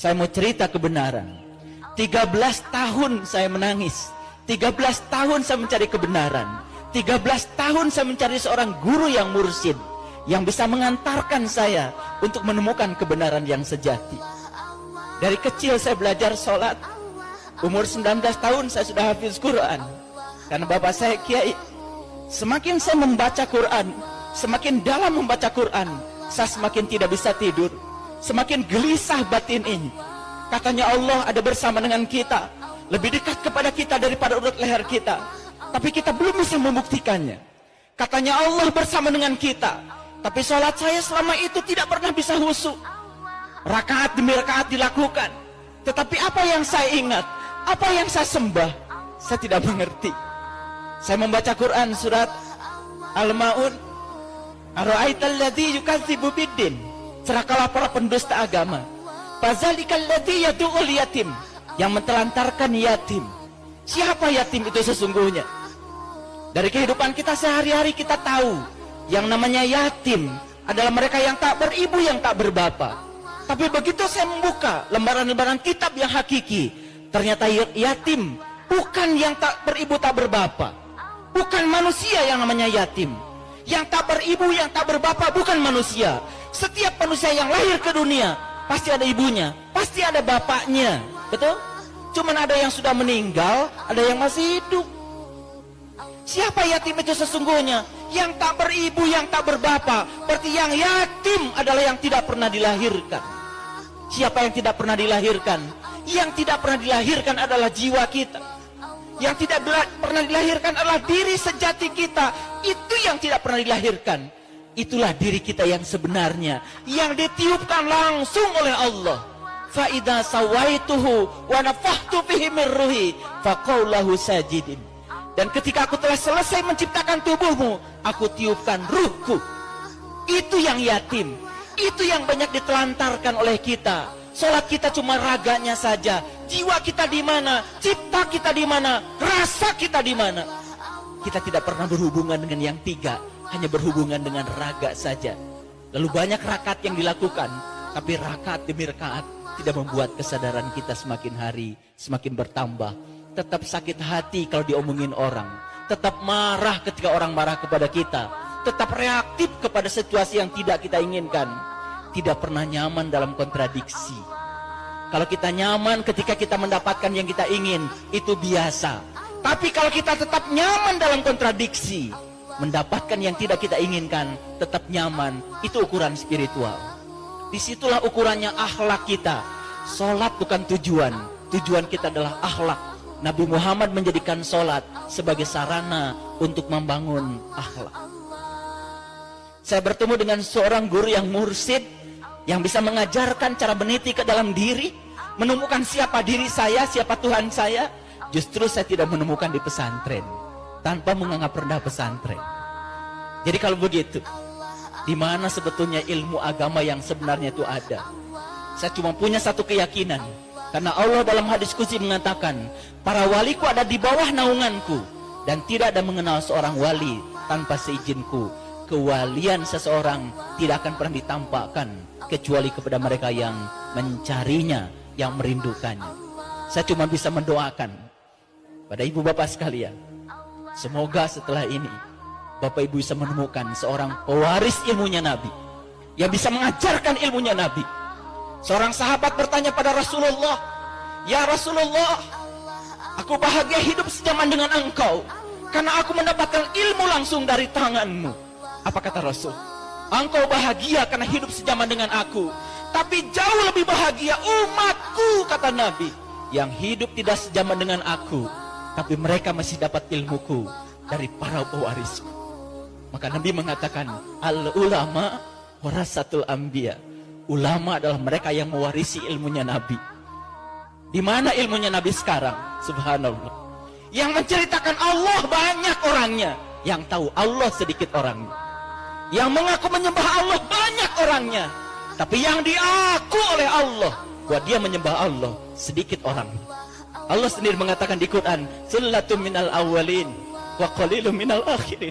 Saya mau cerita kebenaran. 13 tahun saya menangis. 13 tahun saya mencari kebenaran. 13 tahun saya mencari seorang guru yang mursyid, yang bisa mengantarkan saya untuk menemukan kebenaran yang sejati. Dari kecil saya belajar sholat. Umur 19 tahun saya sudah hafiz Quran. Karena bapak saya kiai. Semakin saya membaca Quran, semakin dalam membaca Quran, saya semakin tidak bisa tidur. Semakin gelisah batin ini. Katanya Allah ada bersama dengan kita, lebih dekat kepada kita daripada urut leher kita, tapi kita belum bisa membuktikannya. Katanya Allah bersama dengan kita, tapi sholat saya selama itu tidak pernah bisa khusyuk. Rakaat demi rakaat dilakukan, tetapi apa yang saya ingat, apa yang saya sembah, saya tidak mengerti. Saya membaca Quran surat Al-Ma'un, Ara'aital ladzi yukadzibu biddin, celakalah para pendusta agama. Fazalikal ladzi yad'ul yatim, yang mentelantarkan yatim. Siapa yatim itu sesungguhnya? Dari kehidupan kita sehari-hari kita tahu yang namanya yatim adalah mereka yang tak beribu, yang tak berbapa. Tapi begitu saya membuka lembaran-lembaran kitab yang hakiki, ternyata yatim bukan yang tak beribu, tak berbapa. Bukan manusia yang namanya yatim. Yang tak beribu, yang tak berbapa bukan manusia. Setiap manusia yang lahir ke dunia pasti ada ibunya, pasti ada bapaknya. Betul? Cuman ada yang sudah meninggal, ada yang masih hidup. Siapa yatim itu sesungguhnya? Yang tak beribu, yang tak berbapa. Berarti yang yatim adalah yang tidak pernah dilahirkan. Siapa yang tidak pernah dilahirkan? Yang tidak pernah dilahirkan adalah jiwa kita. Yang tidak pernah dilahirkan adalah diri sejati kita. Itu yang tidak pernah dilahirkan. Itulah diri kita yang sebenarnya, yang ditiupkan langsung oleh Allah. Fa idza sawaituhu wa nafakhtu fihi min ruhi faqaulahu sajidin. Dan ketika aku telah selesai menciptakan tubuhmu, aku tiupkan ruhku. Itu yang yatim. Itu yang banyak ditelantarkan oleh kita. Salat kita cuma raganya saja. Jiwa kita di mana? Cipta kita di mana? Rasa kita di mana? Kita tidak pernah berhubungan dengan yang tiga, hanya berhubungan dengan raga saja. Lalu banyak rakaat yang dilakukan, tapi rakaat demi rakaat tidak membuat kesadaran kita semakin hari semakin bertambah. Tetap sakit hati kalau diomongin orang, tetap marah ketika orang marah kepada kita, tetap reaktif kepada situasi yang tidak kita inginkan, tidak pernah nyaman dalam kontradiksi. Kalau kita nyaman ketika kita mendapatkan yang kita ingin, itu biasa. Tapi kalau kita tetap nyaman dalam kontradiksi, mendapatkan yang tidak kita inginkan, tetap nyaman, itu ukuran spiritual. Disitulah ukurannya akhlak kita. Sholat bukan tujuan, tujuan kita adalah akhlak. Nabi Muhammad menjadikan sholat sebagai sarana untuk membangun akhlak. Saya bertemu dengan seorang guru yang mursyid, yang bisa mengajarkan cara meniti ke dalam diri, menemukan siapa diri saya, siapa Tuhan saya. Justru saya tidak menemukan di pesantren, tanpa menganggap rendah pesantren. Jadi kalau begitu, di mana sebetulnya ilmu agama yang sebenarnya itu ada? Saya cuma punya satu keyakinan, karena Allah dalam hadis qudsi mengatakan, para waliku ada di bawah naunganku, dan tidak ada mengenal seorang wali tanpa seizinku. Kewalian seseorang tidak akan pernah ditampakkan kecuali kepada mereka yang mencarinya, yang merindukannya. Saya cuma bisa mendoakan pada ibu bapak sekalian, semoga setelah ini bapak ibu bisa menemukan seorang pewaris ilmunya Nabi, yang bisa mengajarkan ilmunya Nabi. Seorang sahabat bertanya pada Rasulullah, ya Rasulullah, aku bahagia hidup sejaman dengan engkau, karena aku mendapatkan ilmu langsung dari tanganmu. Apa kata Rasul? Engkau bahagia karena hidup sejaman dengan aku, tapi jauh lebih bahagia umatku, kata Nabi, yang hidup tidak sejaman dengan aku, tapi mereka masih dapat ilmuku dari para pewarisku. Maka Nabi mengatakan, al-ulama warasatul anbiya. Ulama adalah mereka yang mewarisi ilmunya Nabi. Di mana ilmunya Nabi sekarang? Subhanallah. Yang menceritakan Allah banyak orangnya, yang tahu Allah sedikit orangnya. Yang mengaku menyembah Allah banyak orangnya, tapi yang diaku oleh Allah bahwa dia menyembah Allah sedikit orangnya. Allah sendiri mengatakan di Quran, Sullatun minal awwalin wa qalilun minal akhirin.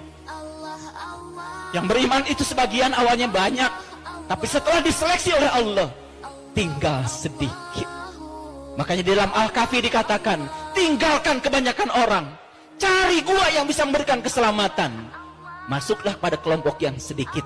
Yang beriman itu sebagian awalnya banyak, tapi setelah diseleksi oleh Allah, tinggal sedikit. Makanya di dalam Al-Kahfi dikatakan, tinggalkan kebanyakan orang, cari gua yang bisa memberikan keselamatan. Masuklah pada kelompok yang sedikit.